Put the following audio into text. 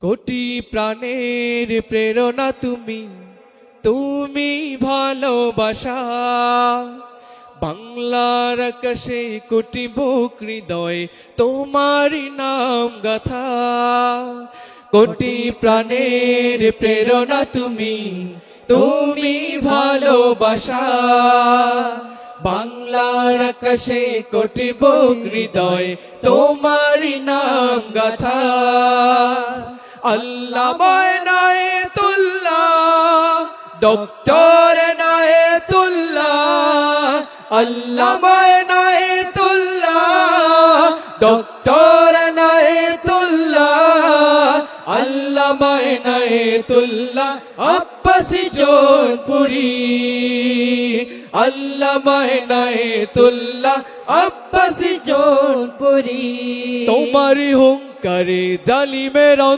কোটি প্রাণের প্রেরণা তুমি, তুমি ভালোবাসা। বাংলার আকাশে কোটি বুক হৃদয় তোমারই নাম গাথা। কোটি প্রাণের প্রেরণা তুমি, তুমি ভালোবাসা। বাংলার আকাশে কোটি বুক হৃদয় তোমারই নাম গাথা। আল্লামা ইনায়েতুল্লাহ, ডক্টর ইনায়েতুল্লাহ, আল্লামা ইনায়েতুল্লাহ, ডক্টর ইনায়েতুল্লাহ, আল্লামা ইনায়েতুল্লাহ আব্বাসী জৌনপুরী। আল্লামা ইনায়েতুল্লাহ আব্বাসী জৌনপুরী। তোমারই হুঙ্কারে জালিমের